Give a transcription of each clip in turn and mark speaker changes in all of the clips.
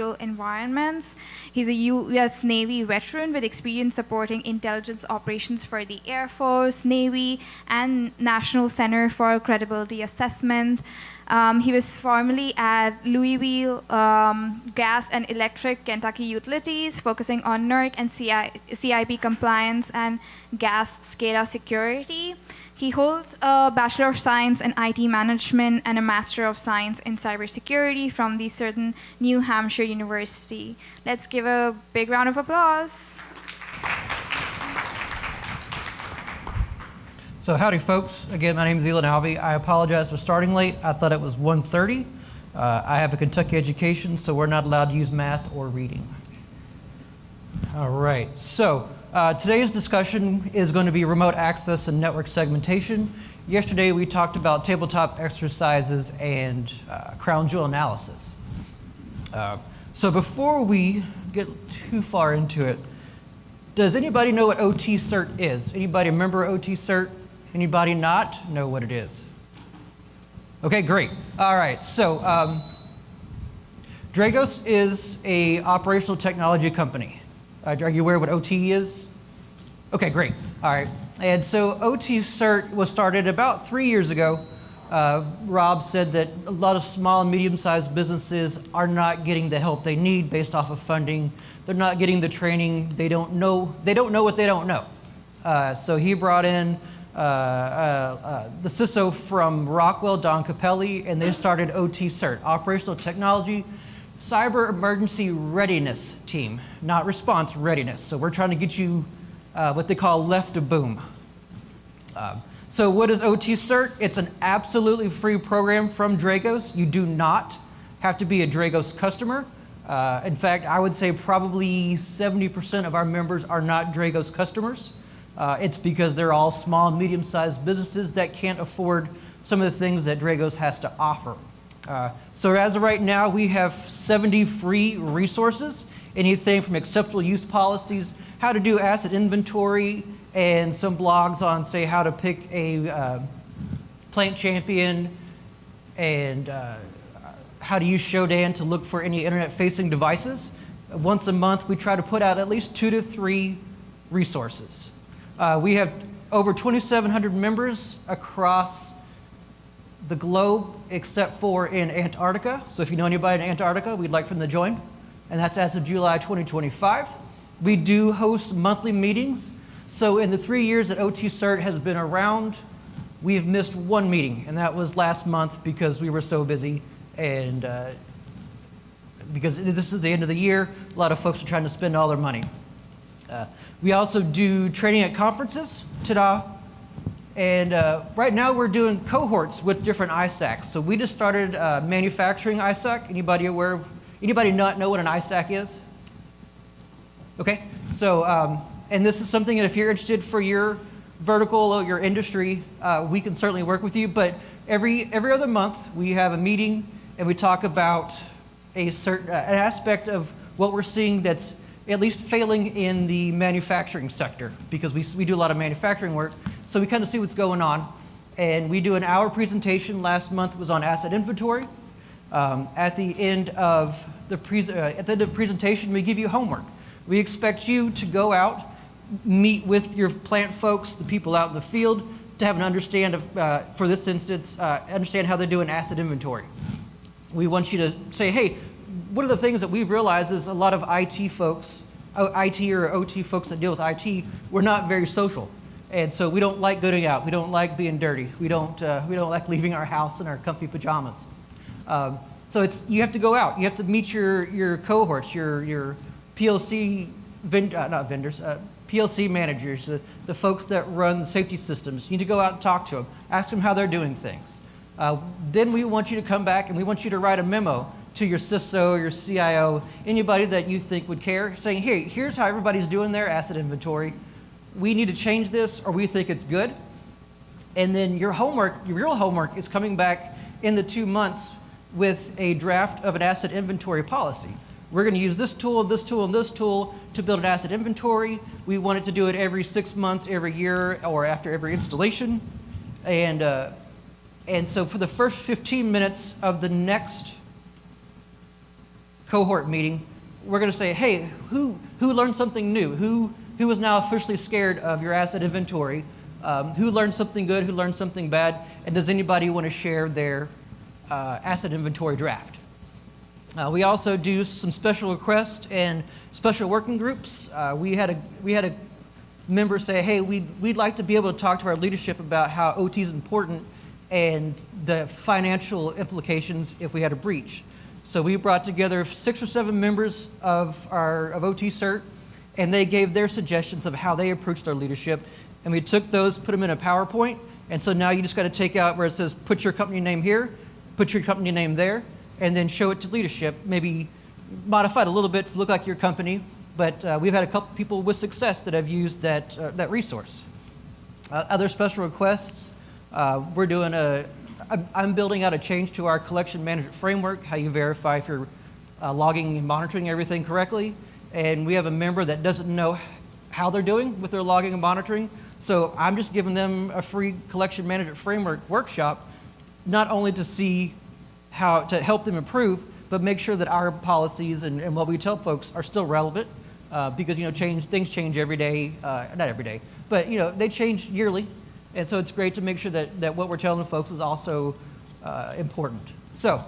Speaker 1: environments. He's a U.S. Navy veteran with experience supporting intelligence operations for the Air Force, Navy, and National Center for Credibility Assessment. He was formerly at Louisville Gas and Electric Kentucky Utilities, focusing on NERC and CIP compliance and gas SCADA security. He holds a Bachelor of Science in IT Management and a Master of Science in Cybersecurity from the Southern New Hampshire University. Let's give a big round of applause.
Speaker 2: So howdy, folks. Again, my name is Elan Alvey. I apologize for starting late. I thought it was 1:30. I have a Kentucky education, so we're not allowed to use math or reading. All right, so today's discussion is going to be remote access and network segmentation. Yesterday, we talked about tabletop exercises and crown jewel analysis. So before we get too far into it, does anybody know what OT cert is? Anybody remember OT cert? Anybody not know what it is? Okay, great. All right, so Dragos is a operational technology company. Are you aware what OT is? Okay, great. All right. And so OT cert was started about 3 years ago. Rob said that a lot of small and medium-sized businesses are not getting the help they need based off of funding. They're not getting the training. They don't know what they don't know. So he brought in the CISO from Rockwell, Don Capelli, and they started OT CERT, Operational Technology Cyber Emergency Readiness Team, not response readiness. So we're trying to get you what they call left to boom. So what is OT CERT? It's an absolutely free program from Dragos. You do not have to be a Dragos customer. In fact, I would say probably 70% of our members are not Dragos customers. It's because they're all small and medium-sized businesses that can't afford some of the things that Dragos has to offer. So as of right now, we have 70 free resources, anything from acceptable use policies, how to do asset inventory, and some blogs on, say, how to pick a plant champion, and how to use Shodan to look for any internet-facing devices. Once a month, we try to put out at least 2 to 3 resources. We have over 2,700 members across the globe, except for in Antarctica. So if you know anybody in Antarctica, we'd like for them to join. And that's as of July 2025. We do host monthly meetings. So in the 3 years that OT CERT has been around, we have missed 1 meeting, and that was last month because we were so busy, and because this is the end of the year, a lot of folks are trying to spend all their money. We also do training at conferences, ta-da, and right now we're doing cohorts with different ISACs. So we just started manufacturing ISAC. Anybody not know what an ISAC is? Okay, so, and this is something that if you're interested for your vertical or your industry, we can certainly work with you, but every other month we have a meeting and we talk about a certain an aspect of what we're seeing that's at least failing in the manufacturing sector, because we do a lot of manufacturing work, so we kind of see what's going on. And we do an hour presentation. Last month was on asset inventory. At the end of the presentation, we give you homework. We expect you to go out, meet with your plant folks, the people out in the field, to have an understand of, for this instance, understand how they're doing asset inventory. We want you to say, hey, one of the things that we've realized is a lot of IT folks, IT or OT folks that deal with IT, we're not very social. And so we don't like going out. We don't like being dirty. We don't like leaving our house in our comfy pajamas. So you have to go out. You have to meet your cohorts, your PLC, PLC managers, the folks that run the safety systems. You need to go out and talk to them. Ask them how they're doing things. Then we want you to come back and we want you to write a memo to your CISO, your CIO, anybody that you think would care, saying, hey, here's how everybody's doing their asset inventory. We need to change this, or we think it's good. And then your homework, your real homework, is coming back in the 2 months with a draft of an asset inventory policy. We're going to use this tool, this tool, and this tool to build an asset inventory. We want it to do it every 6 months, every year, or after every installation. And so for the first 15 minutes of the next cohort meeting, we're going to say, hey, who learned something new? Who is now officially scared of your asset inventory? Who learned something good? Who learned something bad? And does anybody want to share their asset inventory draft? We also do some special requests and special working groups. We had a member say, hey, we'd like to be able to talk to our leadership about how OT is important and the financial implications if we had a breach. So we brought together 6 or 7 members of OT CERT, and they gave their suggestions of how they approached their leadership. And we took those, put them in a PowerPoint, and so now you just got to take out where it says, put your company name here, put your company name there, and then show it to leadership. Maybe modify it a little bit to look like your company, but we've had a couple people with success that have used that resource. Other special requests, I'm building out a change to our collection management framework, how you verify if you're logging and monitoring everything correctly. And we have a member that doesn't know how they're doing with their logging and monitoring. So I'm just giving them a free collection management framework workshop, not only to see how to help them improve, but make sure that our policies and what we tell folks are still relevant, because things change every day, not every day, but they change yearly. And so it's great to make sure that what we're telling folks is also important. So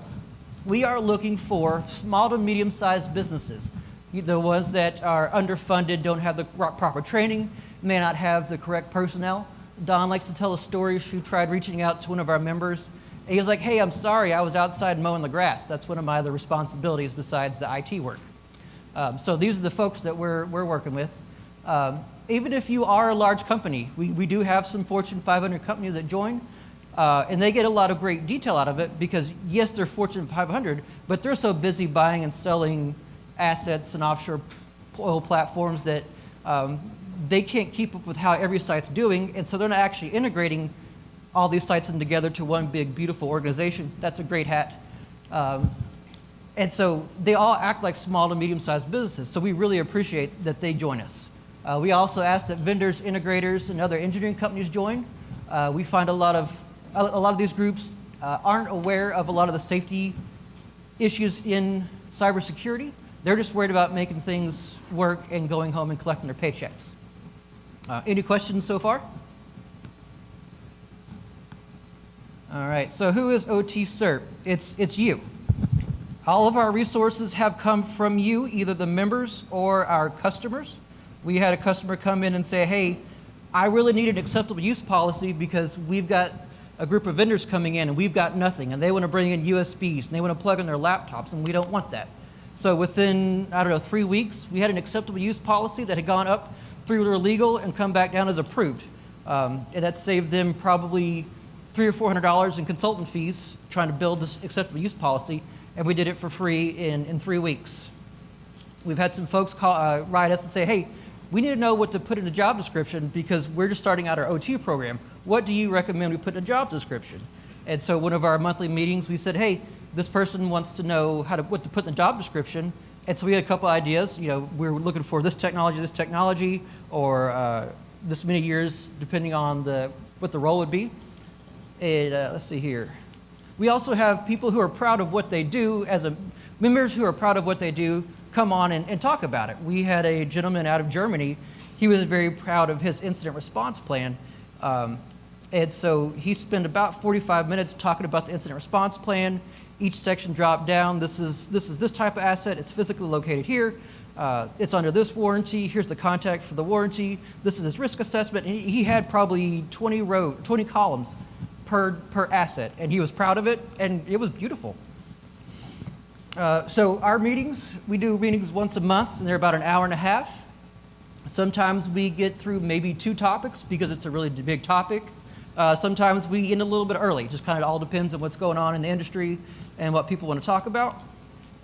Speaker 2: we are looking for small to medium-sized businesses. The ones that are underfunded, don't have the proper training, may not have the correct personnel. Dawn likes to tell a story. She tried reaching out to one of our members. And he was like, hey, I'm sorry, I was outside mowing the grass. That's one of my other responsibilities besides the IT work. So these are the folks that we're working with. Even if you are a large company, we do have some Fortune 500 companies that join, and they get a lot of great detail out of it because, yes, they're Fortune 500, but they're so busy buying and selling assets and offshore oil platforms that they can't keep up with how every site's doing, and so they're not actually integrating all these sites in together to one big, beautiful organization. That's a great hat. And so they all act like small to medium-sized businesses, so we really appreciate that they join us. We also ask that vendors, integrators, and other engineering companies join. We find a lot of these groups aren't aware of a lot of the safety issues in cybersecurity. They're just worried about making things work and going home and collecting their paychecks. Any questions so far? All right, so who is OT CERT? It's you. All of our resources have come from you, either the members or our customers. We had a customer come in and say, hey, I really need an acceptable use policy because we've got a group of vendors coming in and we've got nothing, and they want to bring in USBs and they want to plug in their laptops, and we don't want that. So within, 3 weeks, we had an acceptable use policy that had gone up through their legal and come back down as approved. And that saved them probably $300 or $400 in consultant fees trying to build this acceptable use policy, and we did it for free in 3 weeks. We've had some folks write us and say, hey, we need to know what to put in the job description because we're just starting out our OT program. What do you recommend we put in a job description? And so one of our monthly meetings, we said, hey, this person wants to know what to put in the job description. And so we had a couple ideas. We're looking for this technology, or this many years, depending on what the role would be. And let's see here. We also have people who are proud of what they do, members who are proud of what they do, come on and talk about it. We had a gentleman out of Germany. He was very proud of his incident response plan. And so he spent about 45 minutes talking about the incident response plan. Each section dropped down. This is this type of asset. It's physically located here. It's under this warranty. Here's the contact for the warranty. This is his risk assessment. And he had probably 20 columns per asset, and he was proud of it, and it was beautiful. So our meetings, we do meetings once a month, and they're about an hour and a half. Sometimes we get through maybe 2 topics because it's a really big topic. Sometimes we end a little bit early. Just kind of all depends on what's going on in the industry and what people want to talk about.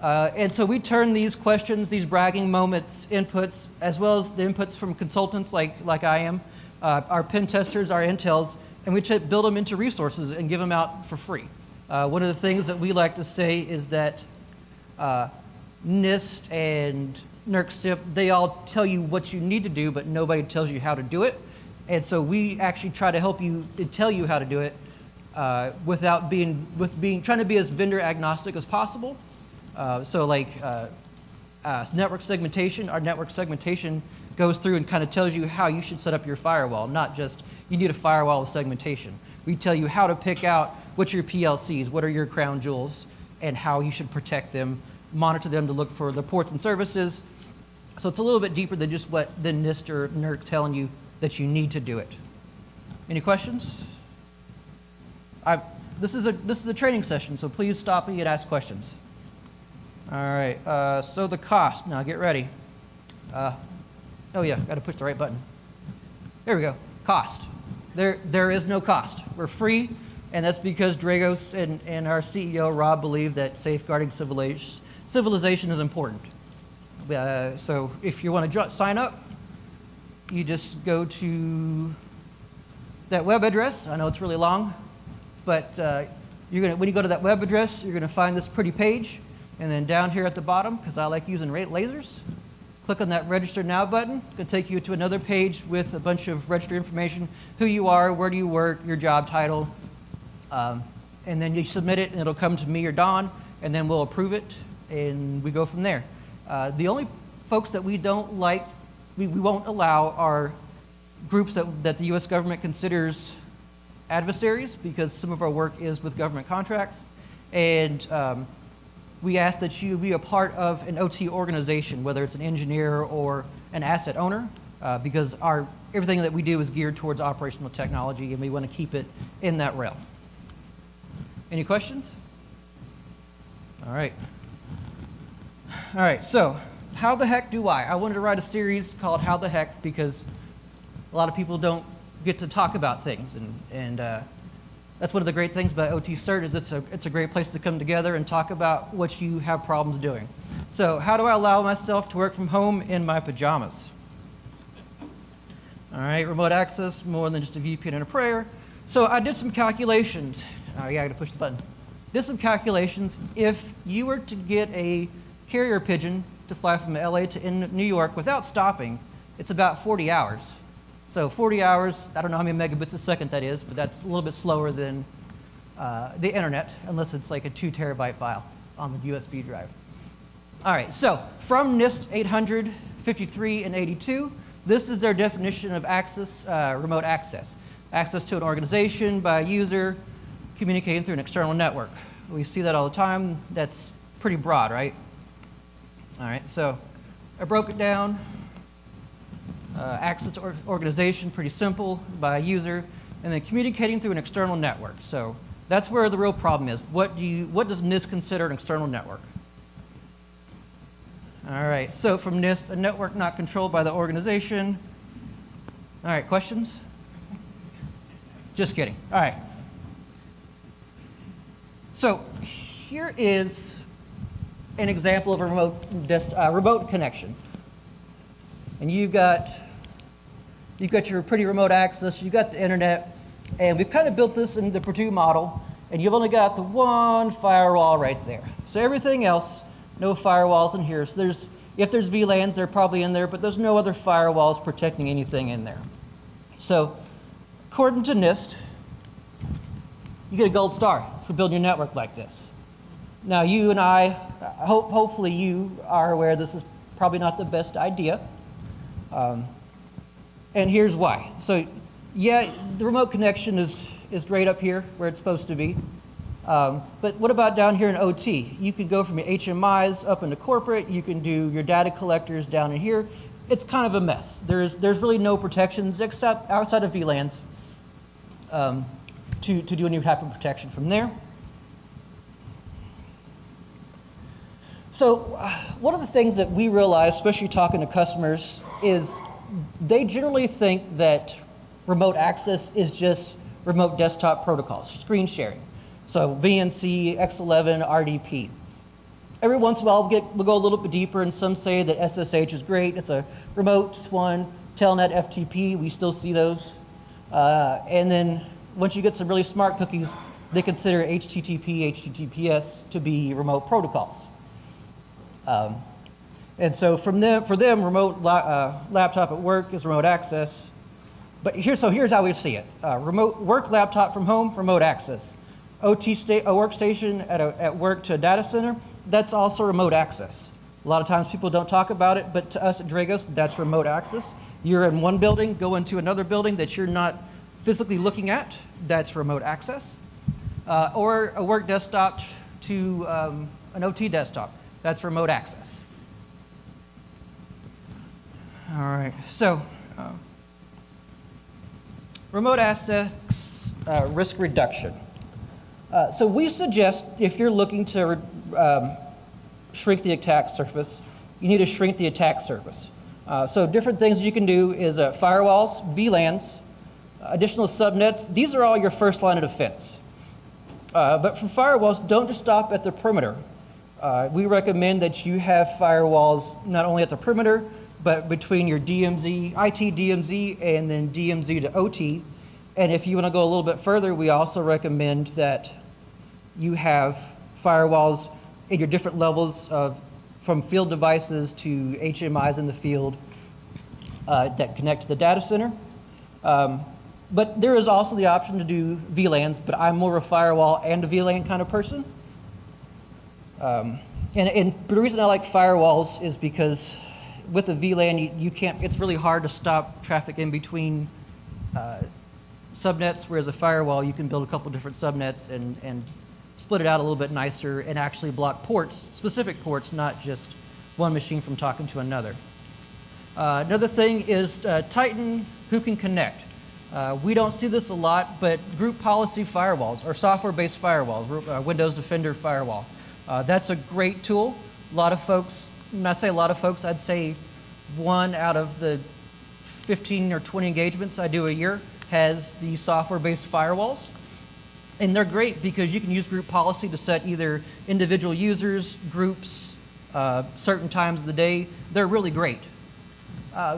Speaker 2: And so we turn these questions, these bragging moments, inputs, as well as the inputs from consultants like I am, our pen testers, our intels, and we build them into resources and give them out for free. One of the things that we like to say is that NIST and NERC-CIP, they all tell you what you need to do, but nobody tells you how to do it. And so we actually try to help you and tell you how to do it trying to be as vendor agnostic as possible. So like network segmentation, our network segmentation goes through and kind of tells you how you should set up your firewall, not just you need a firewall with segmentation. We tell you how to pick out what's your PLCs, what are your crown jewels, and how you should protect them, monitor them to look for the ports and services. So it's a little bit deeper than just what the NIST or NERC telling you that you need to do it. Any questions? This is a training session, so please stop me and ask questions. All right, so the cost. Now get ready. Oh yeah, got to push the right button. There we go. Cost. There is no cost. We're free, and that's because Dragos and our CEO Rob believe that safeguarding civilization is important. So if you want to sign up, you just go to that web address. I know it's really long, but when you go to that web address, you're going to find this pretty page. And then down here at the bottom, because I like using lasers, click on that Register Now button. It's going to take you to another page with a bunch of register information, who you are, where do you work, your job title. And then you submit it, and it'll come to me or Don, and then we'll approve it, and we go from there. The only folks that we don't like, we won't allow are groups that the U.S. government considers adversaries, because some of our work is with government contracts. And we ask that you be a part of an OT organization, whether it's an engineer or an asset owner, because everything that we do is geared towards operational technology, and we want to keep it in that realm. Any questions? All right. All right, so how the heck do I? I wanted to write a series called How the Heck, because a lot of people don't get to talk about things, and that's one of the great things about OT Cert is it's a great place to come together and talk about what you have problems doing. So how do I allow myself to work from home in my pajamas? All right, remote access, more than just a VPN and a prayer. So I did some calculations. Oh yeah, I gotta push the button. Did some calculations. If you were to get a carrier pigeon to fly from LA to New York without stopping, it's about 40 hours. So 40 hours, I don't know how many megabits a second that is, but that's a little bit slower than the internet, unless it's like a 2 terabyte file on the USB drive. All right, so from NIST 800, 53, and 82, this is their definition of access, remote access. Access to an organization by a user communicating through an external network. We see that all the time. That's pretty broad, right? All right, so I broke it down. Access or organization, pretty simple, by a user, and then communicating through an external network. So that's where the real problem is. What does NIST consider an external network? All right, so from NIST, a network not controlled by the organization. All right, questions? Just kidding. All right. So here is an example of a remote connection. And you've got your pretty remote access, you've got the internet, and we've kind of built this in the Purdue model, and you've only got the one firewall right there. So everything else, no firewalls in here. So if there's VLANs, they're probably in there, but there's no other firewalls protecting anything in there. So according to NIST, you get a gold star for building a network like this. Now you and I, hopefully you are aware this is probably not the best idea. And here's why. So yeah, the remote connection is right up here where it's supposed to be. But what about down here in OT? You could go from your HMIs up into corporate. You can do your data collectors down in here. It's kind of a mess. There's really no protections except outside of VLANs to do any type of protection from there. So one of the things that we realize, especially talking to customers, is they generally think that remote access is just remote desktop protocols, screen sharing. So VNC, X11, RDP. Every once in a while we'll go a little bit deeper, and some say that SSH is great. It's a remote one, Telnet, FTP, we still see those. And then once you get some really smart cookies, they consider HTTP, HTTPS to be remote protocols. And so for them, remote laptop at work is remote access. But here's how we see it. Remote work laptop from home, remote access. OT a workstation at work to a data center, that's also remote access. A lot of times people don't talk about it, but to us at Dragos, that's remote access. You're in one building, go into another building that you're not physically looking at, that's remote access. Or a work desktop to an OT desktop, that's remote access. All right, so remote access risk reduction. So we suggest if you're looking to shrink the attack surface, you need to shrink the attack surface. So different things you can do is firewalls, VLANs, additional subnets. These are all your first line of defense. But for firewalls, don't just stop at the perimeter. We recommend that you have firewalls not only at the perimeter, but between your DMZ, IT DMZ, and then DMZ to OT. And if you want to go a little bit further, we also recommend that you have firewalls in your different levels from field devices to HMIs in the field that connect to the data center. But there is also the option to do VLANs, but I'm more of a firewall and a VLAN kind of person. And the reason I like firewalls is because with a VLAN, you can't, it's really hard to stop traffic in between subnets, whereas a firewall, you can build a couple different subnets and split it out a little bit nicer and actually block ports, specific ports, not just one machine from talking to another. Another thing is tighten who can connect. We don't see this a lot, but group policy firewalls or software-based firewalls, Windows Defender firewall. That's a great tool. A lot of folks, when I say a lot of folks, I'd say 1 out of the 15 or 20 engagements I do a year has the software-based firewalls. And they're great because you can use group policy to set either individual users, groups, certain times of the day. They're really great.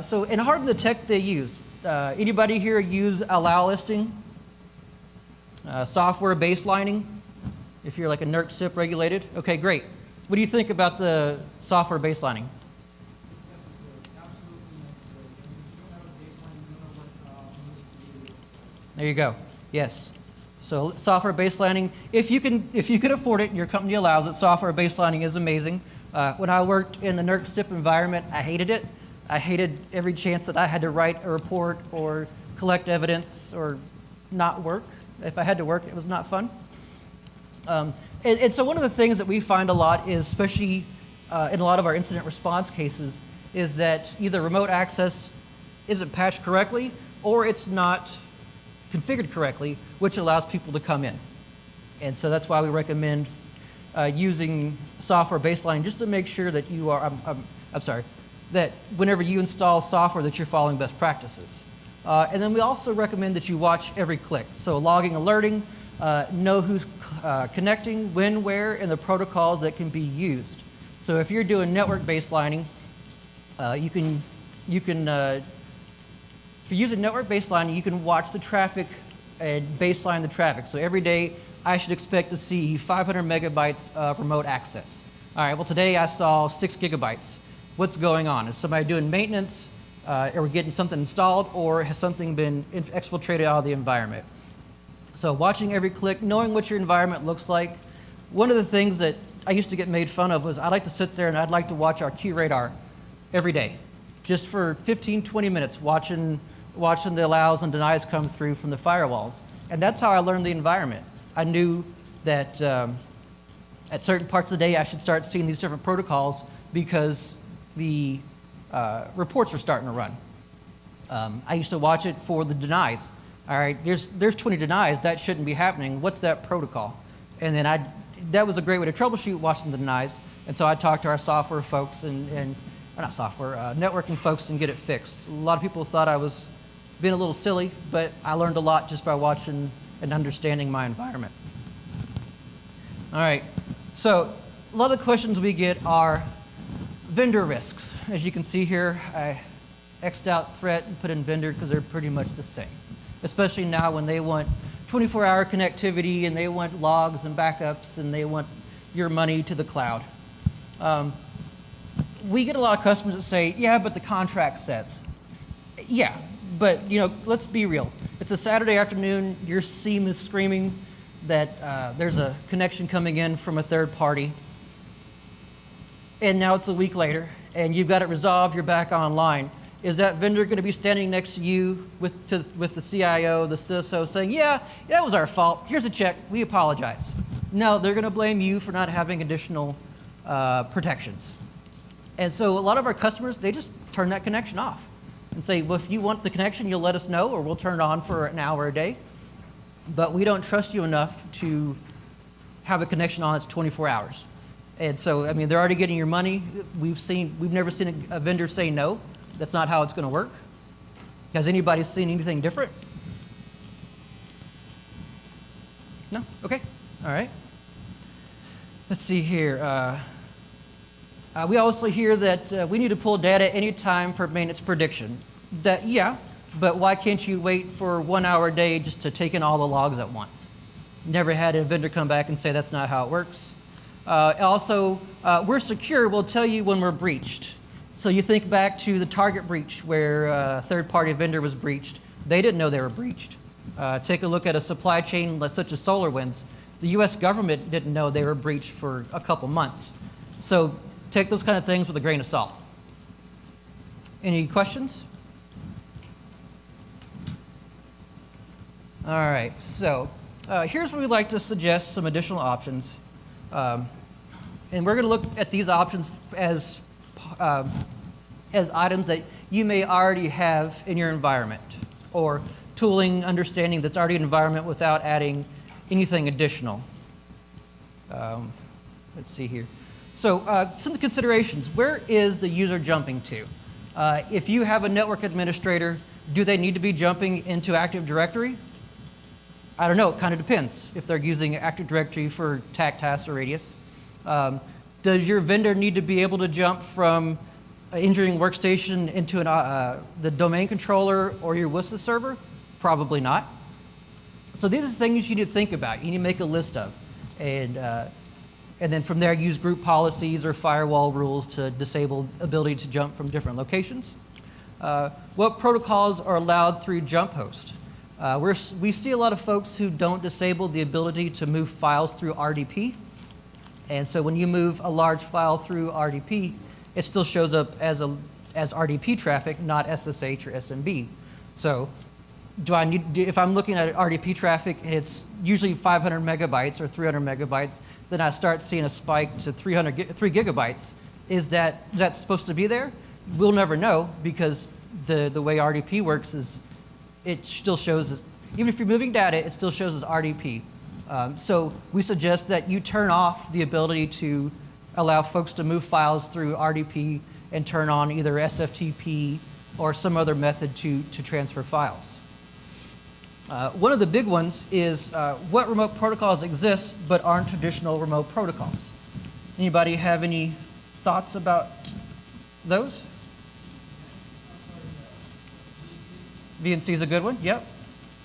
Speaker 2: So, and harden the tech they use. Anybody here use allow listing? Software baselining? If you're like a NERC SIP regulated? Okay, great. What do you think about the software baselining? There you go. Yes. So software baselining, if you can afford it and your company allows it, software baselining is amazing. When I worked in the NERC SIP environment, I hated it. I hated every chance that I had to write a report or collect evidence or not work. If I had to work, it was not fun. And so one of the things that we find a lot is, especially in a lot of our incident response cases, is that either remote access isn't patched correctly or it's not configured correctly, which allows people to come in. And so that's why we recommend using software baseline just to make sure that you are, I'm sorry, that whenever you install software that you're following best practices. And then we also recommend that you watch every click. So logging, alerting, know who's connecting, when, where, and the protocols that can be used. So if you're doing network baselining, if you're using network baselining, you can watch the traffic and baseline the traffic. So every day, I should expect to see 500 megabytes of remote access. All right, well today I saw 6 gigabytes. What's going on? Is somebody doing maintenance? Are we getting something installed, or has something been exfiltrated out of the environment? So watching every click, knowing what your environment looks like. One of the things that I used to get made fun of was I like to sit there and I'd like to watch our Q radar every day, just for 15, 20 minutes, watching the allows and denies come through from the firewalls. And that's how I learned the environment. I knew that at certain parts of the day I should start seeing these different protocols because the reports were starting to run. I used to watch it for the denies. All right, there's 20 denies, that shouldn't be happening. What's that protocol? And then that was a great way to troubleshoot watching the denies. And so I talked to our software folks and not software, networking folks and get it fixed. A lot of people thought I was being a little silly, but I learned a lot just by watching and understanding my environment. All right, so a lot of the questions we get are vendor risks. As you can see here, I X'd out threat and put in vendor because they're pretty much the same, especially now when they want 24-hour connectivity and they want logs and backups and they want your money to the cloud. We get a lot of customers that say, yeah, but the contract says. Yeah, but let's be real. It's a Saturday afternoon, your SIEM is screaming that there's a connection coming in from a third party. and now it's a week later, and you've got it resolved, you're back online. Is that vendor going to be standing next to you with the CIO, the CISO, saying, yeah, that was our fault. Here's a check. We apologize. No, they're going to blame you for not having additional protections. And so a lot of our customers, they just turn that connection off and say, well, if you want the connection, you'll let us know, or we'll turn it on for an hour a day. But we don't trust you enough to have a connection on that's 24 hours. And so, I mean, they're already getting your money. We've never seen a vendor say no. That's not how it's going to work. Has anybody seen anything different? No? Okay. All right. Let's see here. We also hear that we need to pull data anytime for maintenance prediction. Yeah, but why can't you wait for 1 hour a day just to take in all the logs at once? Never had a vendor come back and say that's not how it works. Also, we're secure. We'll tell you when we're breached. So you think back to the Target breach where a third-party vendor was breached. They didn't know they were breached. Take a look at a supply chain such as SolarWinds. The US government didn't know they were breached for a couple months. So take those kind of things with a grain of salt. Any questions? All right, so here's where we'd like to suggest some additional options. And we're going to look at these options as items that you may already have in your environment, or tooling, understanding that's already in the environment without adding anything additional. Let's see here. So some considerations. Where is the user jumping to? If you have a network administrator, do they need to be jumping into Active Directory? I don't know. It kind of depends if they're using Active Directory for TAC, TAS, or Radius. Does your vendor need to be able to jump from an engineering workstation into the domain controller or your WSDA server? Probably not. So these are things you need to think about. You need to make a list of. And then from there, use group policies or firewall rules to disable ability to jump from different locations. What protocols are allowed through jump host? We see a lot of folks who don't disable the ability to move files through RDP. And so when you move a large file through RDP, it still shows up as RDP traffic, not SSH or SMB. So if I'm looking at RDP traffic and it's usually 500 megabytes or 300 megabytes, then I start seeing a spike to 3 gigabytes. Is that supposed to be there? We'll never know, because the way RDP works is it still shows, even if you're moving data, it still shows as RDP. So we suggest that you turn off the ability to allow folks to move files through RDP and turn on either SFTP or some other method to transfer files. One of the big ones is what remote protocols exist but aren't traditional remote protocols. Anybody have any thoughts about those? VNC is a good one, yep.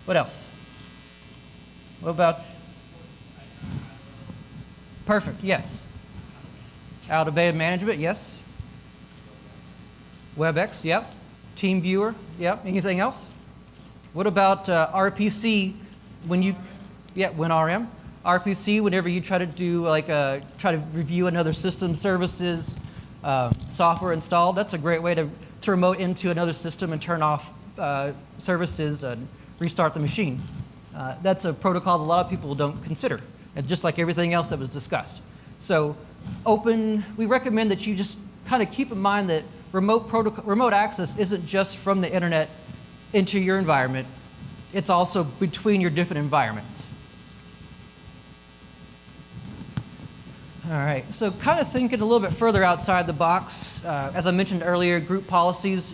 Speaker 2: What else? What about? Perfect, yes. Out of beta management, yes. WebEx, yep. TeamViewer, yep. Anything else? What about RPC WinRM? RPC, whenever you try to do try to review another system services, software installed, that's a great way to remote into another system and turn off services and restart the machine. That's a protocol that a lot of people don't consider, and just like everything else that was discussed. So we recommend that you just kind of keep in mind that remote access isn't just from the internet into your environment. It's also between your different environments. All right, so kind of thinking a little bit further outside the box. As I mentioned earlier, group policies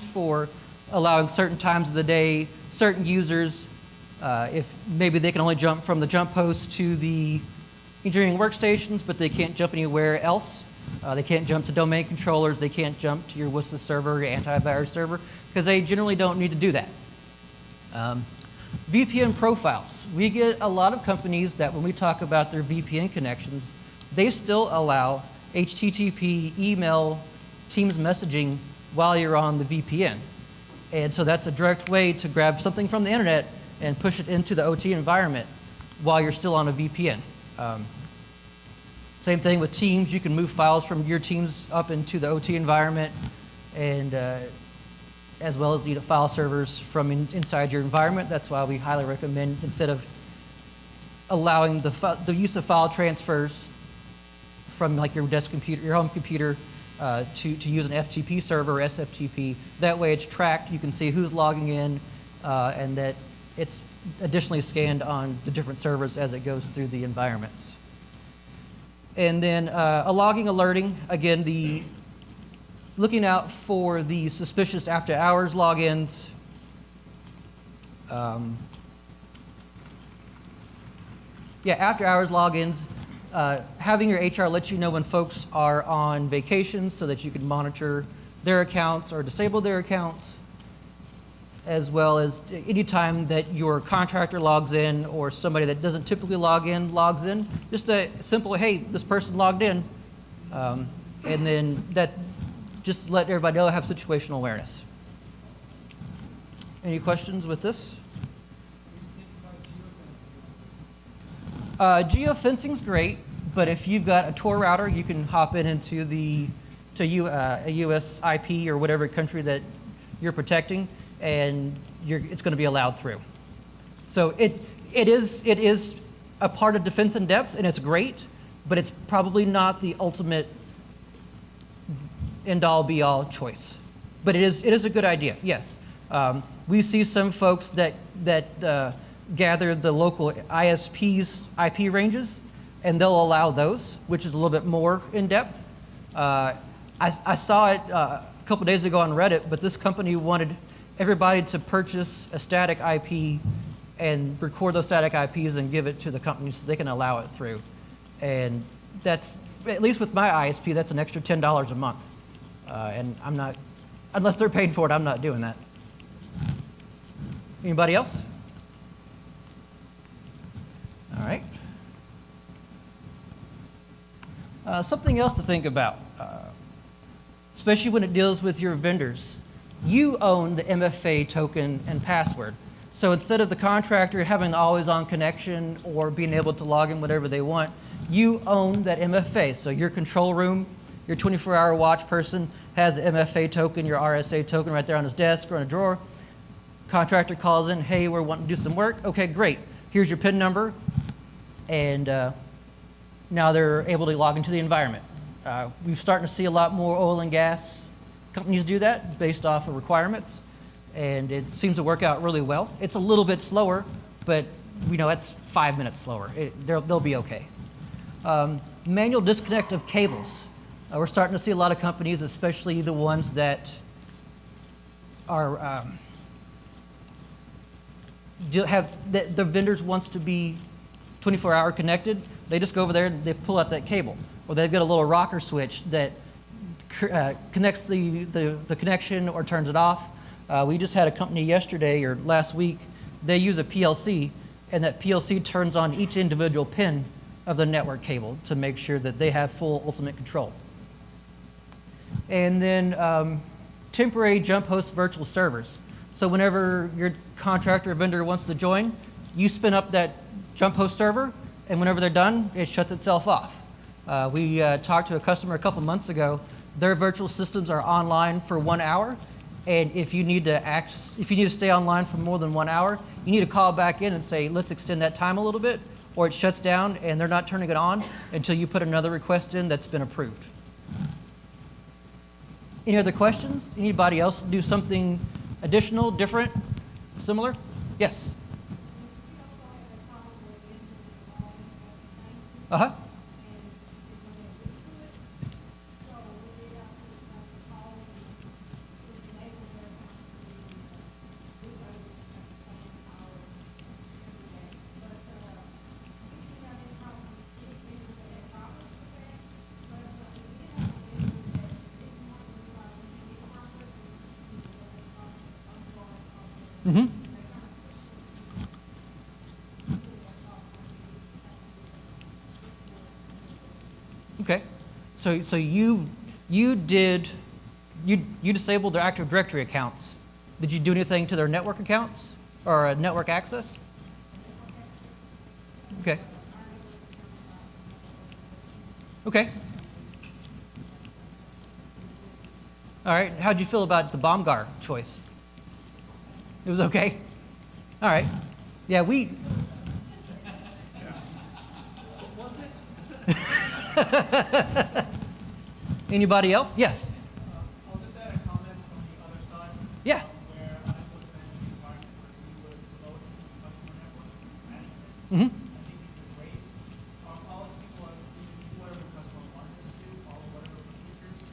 Speaker 2: for allowing certain times of the day, certain users, if maybe they can only jump from the jump host to the engineering workstations, but they can't jump anywhere else. They can't jump to domain controllers. They can't jump to your WSDA server, your antivirus server, because they generally don't need to do that. VPN profiles. We get a lot of companies that when we talk about their VPN connections, they still allow HTTP, email, Teams messaging while you're on the VPN. And so that's a direct way to grab something from the internet and push it into the OT environment while you're still on a VPN. Same thing with Teams. You can move files from your Teams up into the OT environment, and as well as file servers from inside your environment. That's why we highly recommend, instead of allowing the use of file transfers from like your desk computer, your home computer, to use an FTP server or SFTP. That way it's tracked. You can see who's logging in, and that it's additionally scanned on the different servers as it goes through the environments. And then a logging alerting, again, looking out for the suspicious after hours logins. After hours logins, having your HR let you know when folks are on vacation so that you can monitor their accounts or disable their accounts, as well as any time that your contractor logs in or somebody that doesn't typically log in logs in. Just a simple, hey, this person logged in, and then that just let everybody know, have situational awareness. Any questions with this? Geofencing's great, but if you've got a Tor router, you can hop into a US IP or whatever country that you're protecting, and it's going to be allowed through. So it is a part of defense in depth, and it's great, but it's probably not the ultimate end-all be-all choice. But it is a good idea, yes. We see some folks that gather the local ISP's IP ranges, and they'll allow those, which is a little bit more in depth. I saw it a couple days ago on Reddit, but this company wanted everybody to purchase a static IP and record those static IPs and give it to the company so they can allow it through. And that's, at least with my ISP, that's an extra $10 a month. And I'm not, unless they're paying for it, I'm not doing that. Anybody else? All right. Something else to think about, especially when it deals with your vendors. You own the MFA token and password. So instead of the contractor having always-on connection or being able to log in whatever they want, you own that MFA. So your control room, your 24-hour watch person has the MFA token, your RSA token right there on his desk or in a drawer. Contractor calls in, hey, we're wanting to do some work. Okay, great. Here's your PIN number. And now they're able to log into the environment. We're starting to see a lot more oil and gas companies do that based off of requirements, and it seems to work out really well. It's a little bit slower, but we know it's 5 minutes slower. They'll be okay. Manual disconnect of cables. We're starting to see a lot of companies, especially the ones that are the vendors wants to be 24-hour connected. They just go over there and they pull out that cable, or they've got a little rocker switch that connects the connection or turns it off. We just had a company yesterday or last week. They use a PLC, and that PLC turns on each individual pin of the network cable to make sure that they have full ultimate control. And then temporary jump host virtual servers. So whenever your contractor or vendor wants to join, you spin up that jump host server, and whenever they're done, it shuts itself off. We talked to a customer a couple months ago. Their virtual systems are online for 1 hour, and if you need to stay online for more than 1 hour, you need to call back in and say, let's extend that time a little bit, or it shuts down and they're not turning it on until you put another request in that's been approved. Any other questions? Anybody else do something additional, different, similar? Yes? Uh-huh. Mm-hmm. Okay, so you disabled their Active Directory accounts. Did you do anything to their network accounts or network access? Okay. Okay. All right. How'd you feel about the Baumgar choice? It was okay? All right. Yeah, we...
Speaker 3: What was it?
Speaker 2: Anybody else? Yes.
Speaker 3: I'll just add a comment from the other side.
Speaker 2: Yeah.
Speaker 3: Where I was managing an environment where we would promote customer network risk management.
Speaker 2: Mm-hmm.
Speaker 3: I think it's great. Our policy was we would do whatever the customer wanted us to do, follow whatever procedures.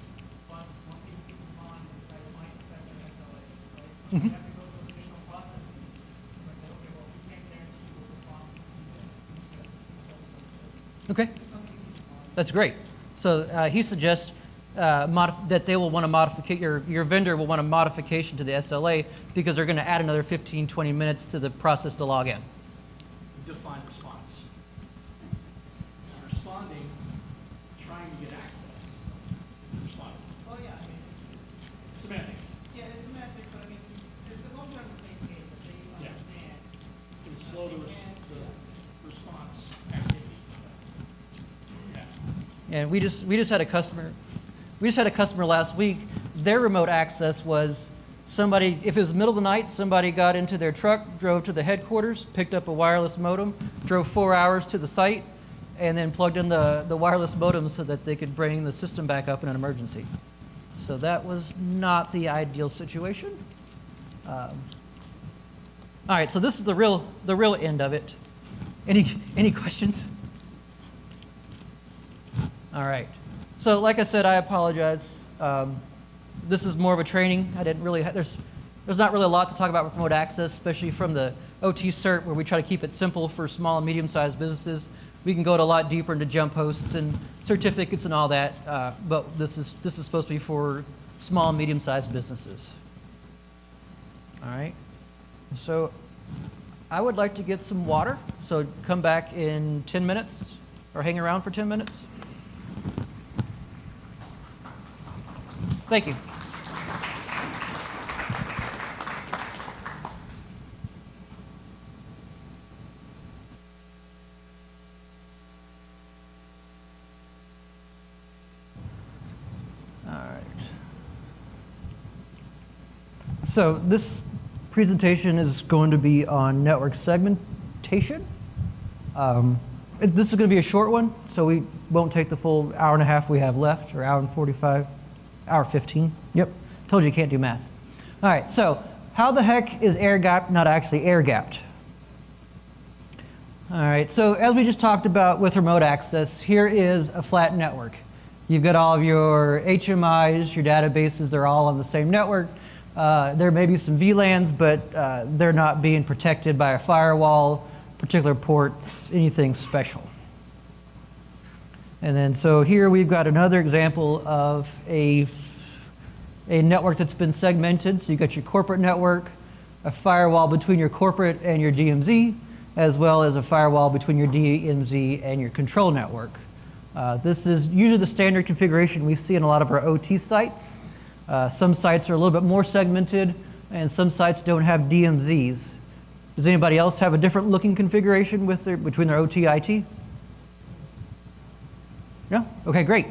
Speaker 3: But one thing to keep in mind is that it might affect the SLA, right? So we have to go through additional processes and say, okay, well, we can't guarantee we'll respond to this.
Speaker 2: Okay. That's great. So he suggests that they will want to modificate, your vendor will want a modification to the SLA because they're going to add another 15, 20 minutes to the process to log in.
Speaker 3: Define response. You're responding, trying to get access. Responding. Well, yeah, I mean, it's semantics. Yeah, it's semantics, but I mean, as long as they're on the same page, that they understand. To slow the response activity. Yeah.
Speaker 2: And we just had a customer. We just had a customer last week. Their remote access was somebody, if it was middle of the night, somebody got into their truck, drove to the headquarters, picked up a wireless modem, drove 4 hours to the site, and then plugged in the wireless modem so that they could bring the system back up in an emergency. So that was not the ideal situation. All right, so this is the real end of it. Any questions? All right. So like I said, I apologize. This is more of a training. I didn't really, there's not really a lot to talk about with remote access, especially from the OT cert where we try to keep it simple for small and medium-sized businesses. We can go a lot deeper into jump hosts and certificates and all that, but this is supposed to be for small and medium-sized businesses. All right. So I would like to get some water. So come back in 10 minutes or hang around for 10 minutes. Thank you. All right. So this presentation is going to be on network segmentation. This is going to be a short one, so we won't take the full hour and a half we have left, or hour and 45. Hour 15. Yep. Told you can't do math. All right. So how the heck is air gapped not actually air gapped? All right. So as we just talked about with remote access, here is a flat network. You've got all of your HMIs, your databases. They're all on the same network. There may be some VLANs, but they're not being protected by a firewall, particular ports, anything special. And then so here we've got another example of a network that's been segmented. So you've got your corporate network, a firewall between your corporate and your DMZ, as well as a firewall between your DMZ and your control network. This is usually the standard configuration we see in a lot of our OT sites. Some sites are a little bit more segmented, and some sites don't have DMZs. Does anybody else have a different looking configuration between their OT IT? No? Okay, great.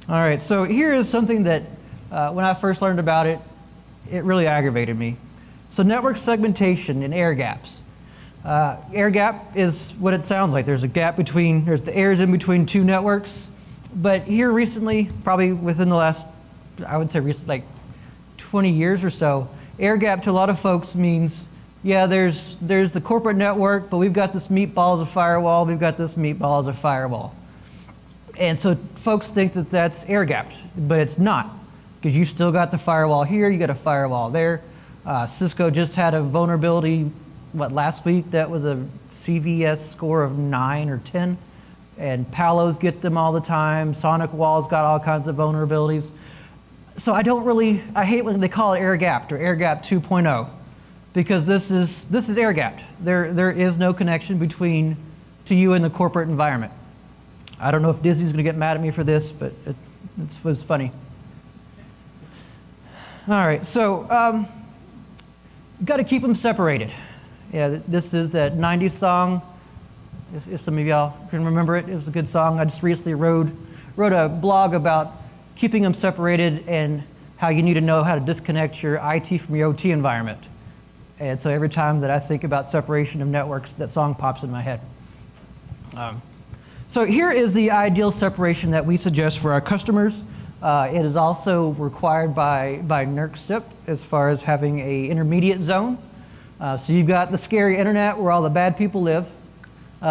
Speaker 2: All right, so here is something that when I first learned about it, it really aggravated me. So network segmentation and air gaps. Air gap is what it sounds like. There's a gap between, the air is in between two networks. But here recently, probably within the last, I would say recent, like 20 years or so, air gap to a lot of folks means, yeah, there's the corporate network, but we've got this meatball as a firewall, we've got this meatball as a firewall. And so folks think that that's air gapped, but it's not, because you've still got the firewall here, you got a firewall there. Cisco just had a vulnerability, last week that was a CVS score of 9 or 10, and Palos get them all the time. Sonic Wall's got all kinds of vulnerabilities. So I hate when they call it air gapped or air gap 2.0, because this is air gapped. There is no connection to you and the corporate environment. I don't know if Disney's going to get mad at me for this, but it was funny. All right, so you've got to keep them separated. Yeah, this is that 90s song. if some of y'all can remember it. It was a good song. I just recently wrote a blog about keeping them separated and how you need to know how to disconnect your IT from your OT environment. And so every time that I think about separation of networks, that song pops in my head. So here is the ideal separation that we suggest for our customers. It is also required by NERC SIP as far as having an intermediate zone. So you've got the scary internet where all the bad people live.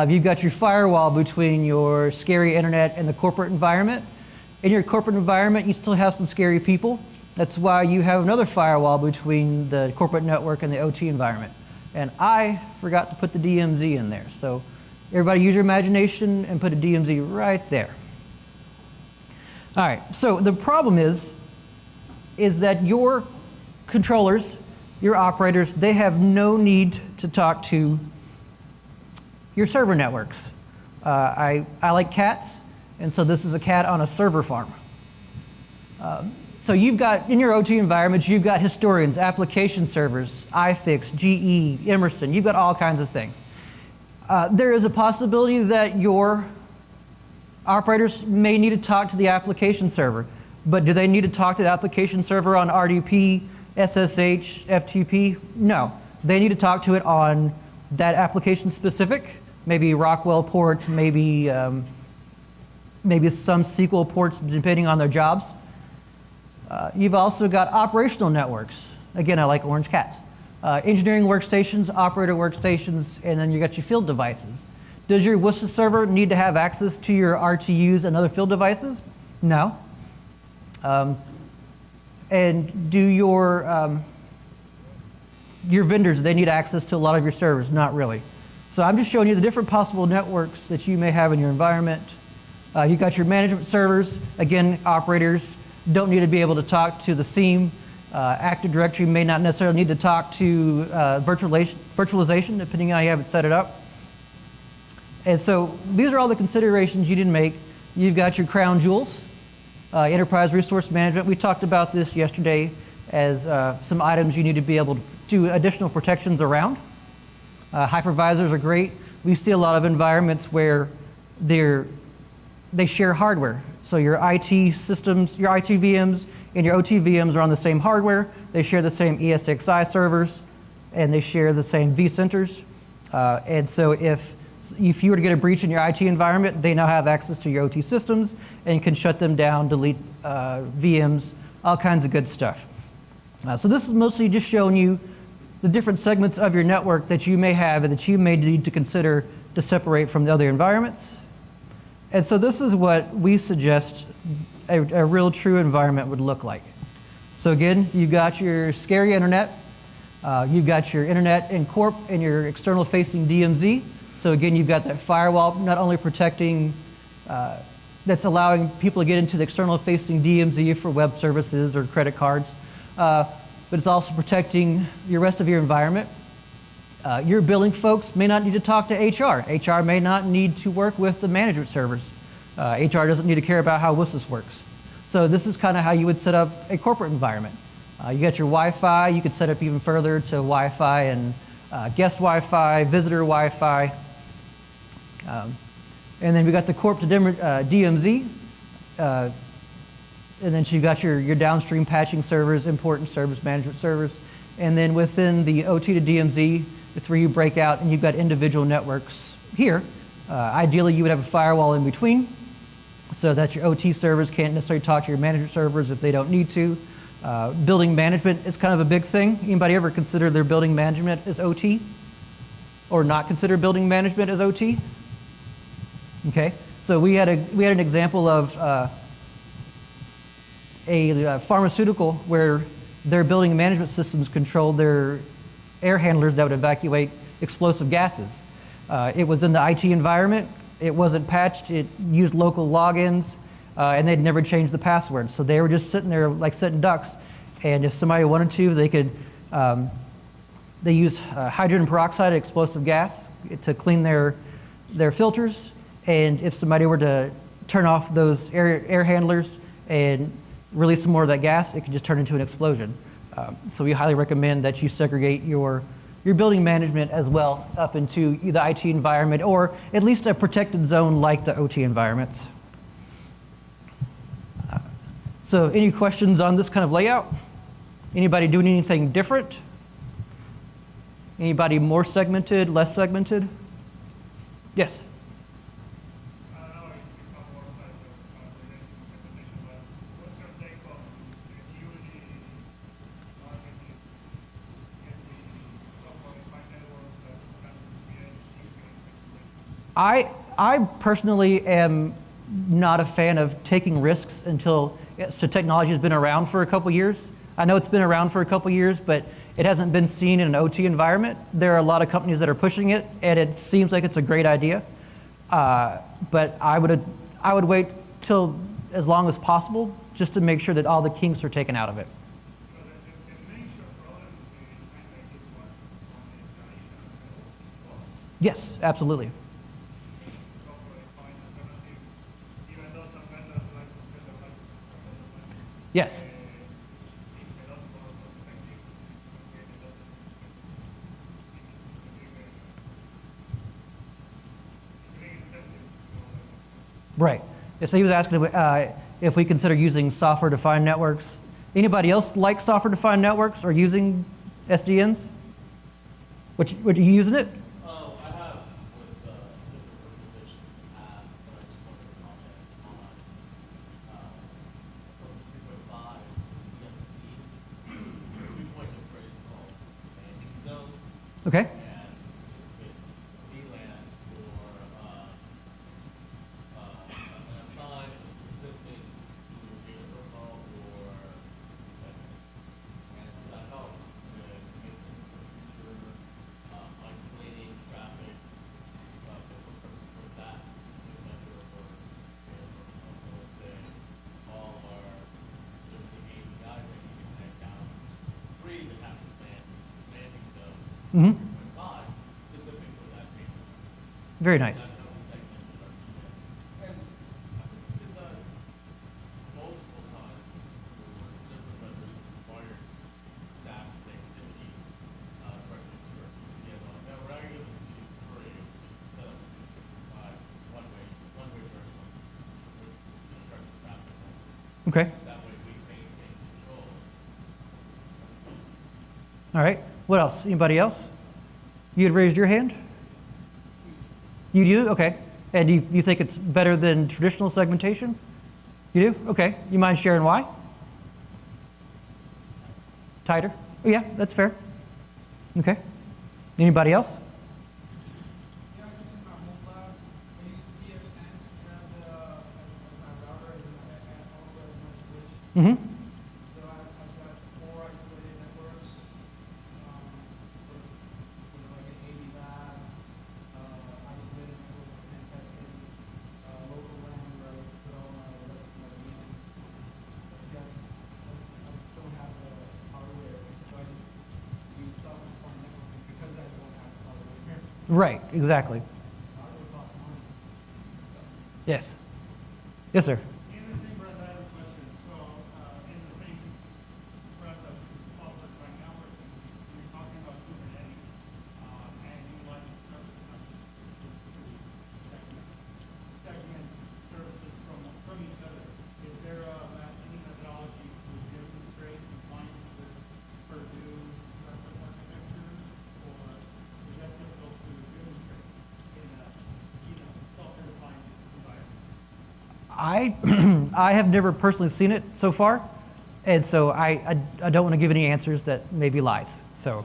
Speaker 2: You've got your firewall between your scary internet and the corporate environment. In your corporate environment, you still have some scary people. That's why you have another firewall between the corporate network and the OT environment. And I forgot to put the DMZ in there. So everybody use your imagination and put a DMZ right there. All right, so the problem is that your controllers, your operators, they have no need to talk to your server networks. I like cats, and so this is a cat on a server farm. So you've got, in your OT environments, you've got historians, application servers, iFix, GE, Emerson, you've got all kinds of things. There is a possibility that your operators may need to talk to the application server, but do they need to talk to the application server on RDP, SSH, FTP? No, they need to talk to it on that application specific, maybe Rockwell ports, maybe some SQL ports depending on their jobs. You've also got operational networks. Again, I like orange cats. Engineering workstations, operator workstations, and then you got your field devices. Does your WSA server need to have access to your RTUs and other field devices? No. And do your vendors, do they need access to a lot of your servers? Not really. So I'm just showing you the different possible networks that you may have in your environment. You got your management servers. Again, operators don't need to be able to talk to the SIEM. Active Directory may not necessarily need to talk to virtualization, depending on how you have it set it up. And so these are all the considerations you didn't make. You've got your crown jewels, enterprise resource management. We talked about this yesterday as some items you need to be able to do additional protections around. Hypervisors are great. We see a lot of environments where they share hardware. So your IT systems, your IT VMs and your OT VMs are on the same hardware. They share the same ESXi servers, and they share the same vCenters. And so if you were to get a breach in your IT environment, they now have access to your OT systems and can shut them down, delete VMs, all kinds of good stuff. So this is mostly just showing you the different segments of your network that you may have and that you may need to consider to separate from the other environments. And so this is what we suggest a real true environment would look like. So again, you've got your scary internet, you've got your internet in corp and your external facing DMZ. So again, you've got that firewall not only protecting, that's allowing people to get into the external facing DMZ for web services or credit cards, but it's also protecting your rest of your environment. Your billing folks may not need to talk to HR. HR may not need to work with the management servers. HR doesn't need to care about how WSIS works. So this is kind of how you would set up a corporate environment. You got your Wi-Fi. You could set up even further to Wi-Fi and guest Wi-Fi, visitor Wi-Fi. And then we got the corp to DMZ. And then you've got your downstream patching servers, important service management servers. And then within the OT to DMZ, it's where you break out and you've got individual networks here. Ideally, you would have a firewall in between so that your OT servers can't necessarily talk to your management servers if they don't need to. Building management is kind of a big thing. Anybody ever consider their building management as OT? Or not consider building management as OT? Okay, so we had an example of a pharmaceutical where their building management systems controlled their air handlers that would evacuate explosive gases. It was in the IT environment. It wasn't patched. It used local logins, and they'd never changed the password. So they were just sitting there like sitting ducks. And if somebody wanted to, they could. They use hydrogen peroxide, explosive gas, to clean their filters. And if somebody were to turn off those air handlers and release some more of that gas, it could just turn into an explosion. So we highly recommend that you segregate your your building management as well up into the IT environment, or at least a protected zone like the OT environments. So any questions on this kind of layout? Anybody doing anything different? Anybody more segmented, less segmented? Yes? I personally am not a fan of taking risks until technology has been around for a couple years. I know it's been around for a couple years, but it hasn't been seen in an OT environment. There are a lot of companies that are pushing it, and it seems like it's a great idea. But I would wait till as long as possible just to make sure that all the kinks are taken out of it. Yes, absolutely. Yes. Right. So he was asking if we consider using software-defined networks. Anybody else like software-defined networks or using SDNs? Would you using it?
Speaker 3: I have with different organizations in the past, but I just wanted to comment on from 3.5 EMC, we coined a phrase called landing zone.
Speaker 2: Okay.
Speaker 3: And it's just been Elan or an assigned or specific either data protocol or and so that helps with maintenance for future isolating traffic for purpose for that specific network or data protocol. So let's say all our different APIs that you can connect down to three that have to landing zone.
Speaker 2: Mm-hmm.
Speaker 3: Specific for that data.
Speaker 2: Very nice.
Speaker 3: That's how we segmented our data. And we did that multiple times for different vendors who required SaaS connectivity directly to our PCM. Now we're actually able to create set up one-way direct traffic.
Speaker 2: Okay.
Speaker 3: That way we maintain control.
Speaker 2: All right. What else? Anybody else? You had raised your hand? You do? Okay. And do you think it's better than traditional segmentation? You do? Okay. You mind sharing why? Tighter? Oh, yeah, that's fair. Okay. Anybody else?
Speaker 4: Yeah, just in my home lab, I use PFSense as my router and also as my switch.
Speaker 2: Mm-hmm.
Speaker 4: So I've got 4 isolated networks. Like an AV lab, isolated network for pen testing, local LAN where I put all my rest of my VMs. I don't have the hardware, so I just use software-defined networking because I don't have the hardware.
Speaker 2: Right, exactly.
Speaker 4: Hardware costs money.
Speaker 2: Yes. Yes, sir.
Speaker 5: In the same breath, I have a question. So, in the same breath of software-defined networking, you're talking about Kubernetes, and you like segment services from each other. Is there any methodology to demonstrate compliance with Purdue reference architecture, or is that difficult to demonstrate in a software-defined environment?
Speaker 2: I have never personally seen it so far, and so I don't want to give any answers that may be lies. So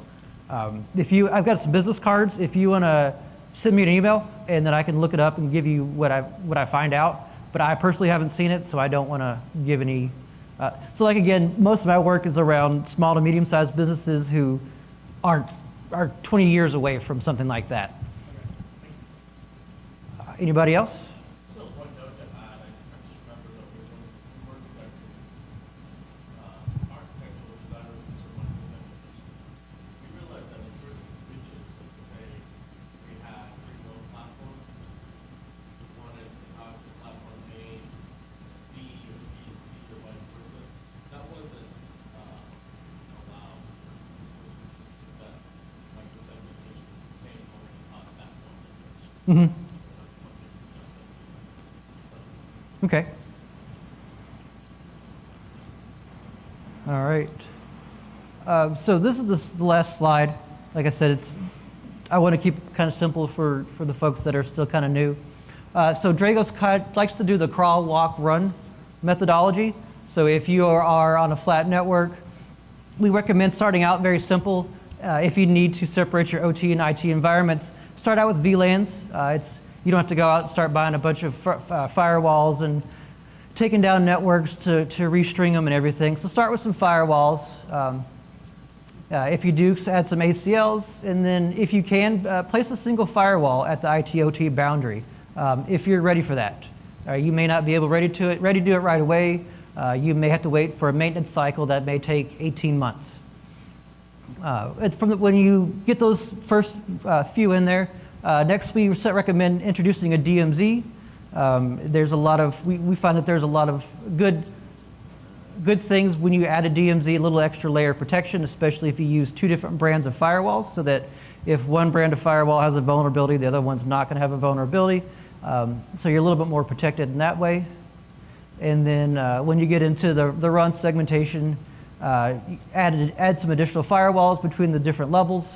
Speaker 2: I've got some business cards. If you want to send me an email, and then I can look it up and give you what I find out. But I personally haven't seen it, so I don't want to give any. So like again, most of my work is around small to medium-sized businesses who are 20 years away from something like that. Anybody else?
Speaker 3: So one note to add, I just remember that when we worked with architectural designers for 1% efficiency, we realized that in certain switches, like say we had 3 remote platforms, we wanted to talk to platform A, B, or B and C, or vice versa. That wasn't allowed for certain switches that microservices
Speaker 2: Mm-hmm. Okay. All right. So this is the last slide. Like I said, I want to keep it kind of simple for the folks that are still kind of new. So Dragos likes to do the crawl, walk, run methodology. So if you are on a flat network, we recommend starting out very simple. If you need to separate your OT and IT environments, start out with VLANs. You don't have to go out and start buying a bunch of firewalls and taking down networks to restring them and everything. So start with some firewalls. If you do, add some ACLs, and then if you can, place a single firewall at the IT-OT boundary if you're ready for that. You may not be ready to do it right away. You may have to wait for a maintenance cycle that may take 18 months. When you get those first few in there, next we recommend introducing a DMZ. We find that there's a lot of good things when you add a DMZ, a little extra layer of protection, especially if you use two different brands of firewalls, so that if one brand of firewall has a vulnerability, the other one's not going to have a vulnerability. So you're a little bit more protected in that way. And then when you get into the run segmentation, add some additional firewalls between the different levels.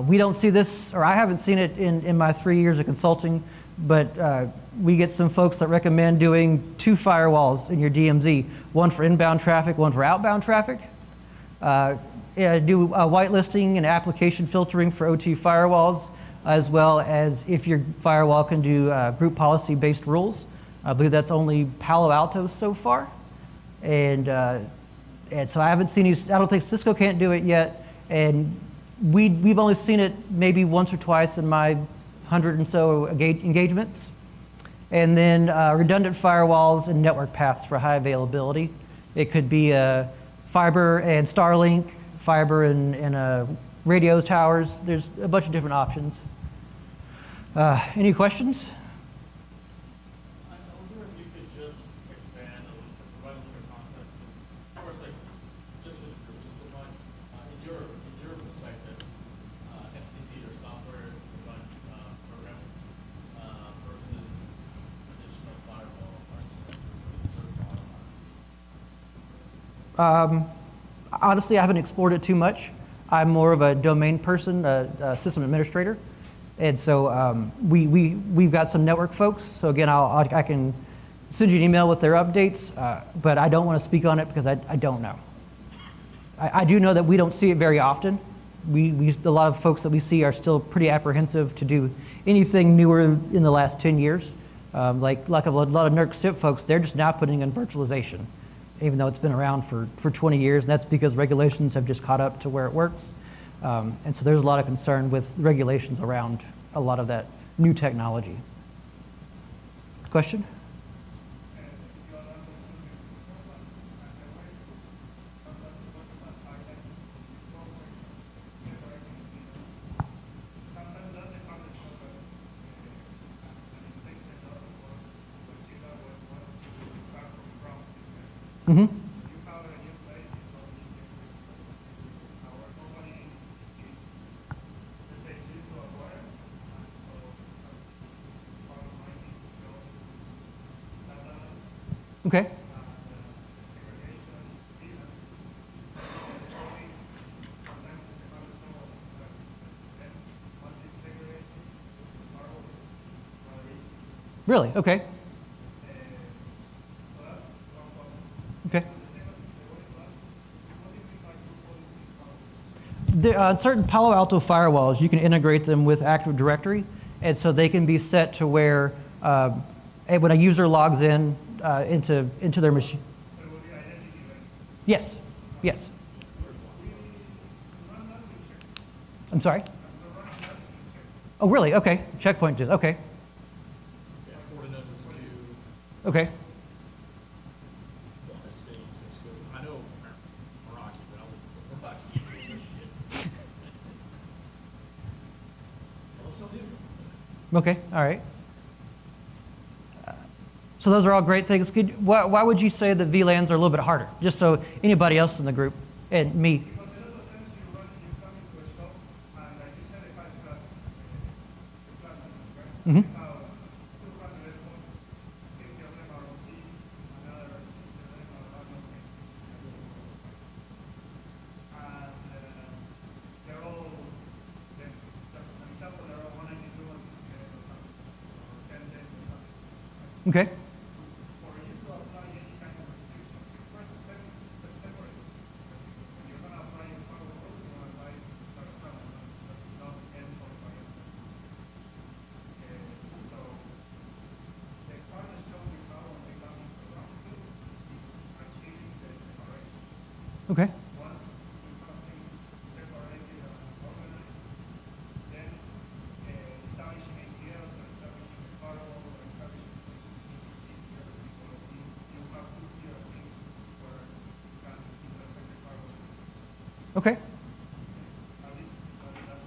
Speaker 2: We don't see this, or I haven't seen it in my 3 years of consulting, but we get some folks that recommend doing 2 firewalls in your DMZ, one for inbound traffic, one for outbound traffic. Do whitelisting and application filtering for OT firewalls, as well as if your firewall can do group policy-based rules. I believe that's only Palo Alto so far. And so I haven't seen I don't think Cisco can't do it yet. And we've only seen it maybe once or twice in my 100 and so engagements. And then redundant firewalls and network paths for high availability. It could be fiber and Starlink, fiber and radio towers. There's a bunch of different options. Any questions?
Speaker 5: I wonder if you could just expand a little bit, provide a little bit of context. Of course, like, just with the group, just define, in your perspective, SPP or software-defined programming versus traditional firewall architecture.
Speaker 2: Honestly, I haven't explored it too much. I'm more of a domain person, a system administrator. And so we've got some network folks. So again, I can send you an email with their updates, but I don't want to speak on it because I don't know. I do know that we don't see it very often. A lot of folks that we see are still pretty apprehensive to do anything newer in the last 10 years. Like a lot of NERC SIP folks, they're just now putting in virtualization, even though it's been around for 20 years, and that's because regulations have just caught up to where it works. And so there's a lot of concern with regulations around a lot of that new technology. Question? Mm-hmm. Okay. Really? Okay. Okay. Certain Palo Alto firewalls, you can integrate them with Active Directory, and so they can be set to where when a user logs in into their machine. So will the identity like? Yes. Yes. I'm sorry? Oh, really? Okay. Checkpoint is okay. Okay.
Speaker 3: I know Meraki, but Meraki.
Speaker 2: Okay. All right. So those are all great things. Why would you say that VLANs are a little bit harder? Just so anybody else in the group and me.
Speaker 4: Because a lot of times you come into a shop and like you said, I have
Speaker 2: Mm-hmm.
Speaker 5: How 200 endpoints, 50 of them are OT, another 60 of them are non-OT. And they're all, just as an example, they're all 192, 168 or something, or 1010 or something.
Speaker 2: Okay.
Speaker 5: For you to apply any kind of restrictions, the first step is to separate. When you're going to apply a firewall rules, you want to apply horizontal, not endpoint by endpoint. So the cornerstone we follow when we come into round two is achieving the separation.
Speaker 2: Okay.
Speaker 5: Once you have things separated and organized, then establishing ACLs or establishing a firewall or establishing things is easier because you have two clear things where you can intersect the firewall.
Speaker 2: Okay.
Speaker 5: At least that's,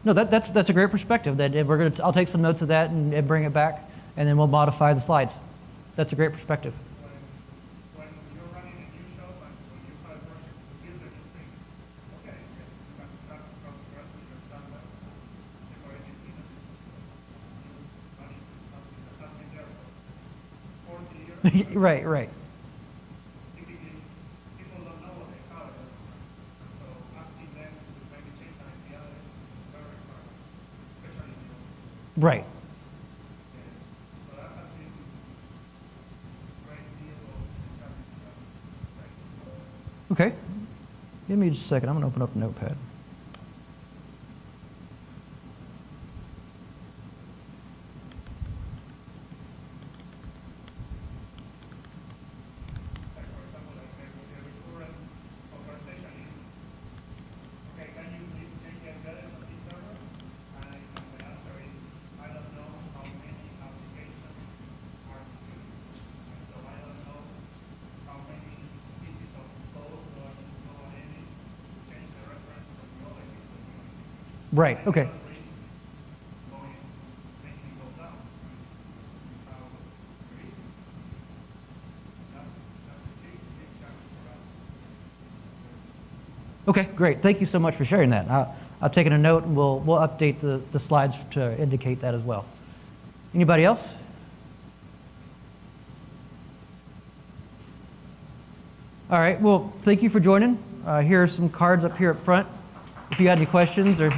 Speaker 2: No, that's a great perspective. That I'll take some notes of that and bring it back, and then we'll modify the slides. That's a great perspective.
Speaker 5: when you're running a new shop and when you have projects to build a new thing, okay, yes, you can start from scratch with your standard separated images. You're running something that has been there for 40 years.
Speaker 2: Right.
Speaker 5: Typically, people don't know what they have. So asking them to maybe change an IP address is very hard, especially if you don't.
Speaker 2: Right.
Speaker 5: So that has been a great deal of challenges that face.
Speaker 2: Okay. Give me just a second. I'm going to open up Notepad.
Speaker 5: Like for example, like the recurrent conversation is, okay, can you please change the address of this server? And the answer is, I don't know how many applications are tuned. And so I don't know how many pieces of code do I need to go in to change the reference from the other things that we want.
Speaker 2: Right. Okay.
Speaker 5: Risk going, making it go down. How the risk is. That's a big challenge for us.
Speaker 2: Okay. Great. Thank you so much for sharing that. I've taken a note, and we'll update the slides to indicate that as well. Anybody else? All right. Well, thank you for joining. Here are some cards up here up front. If you got any questions or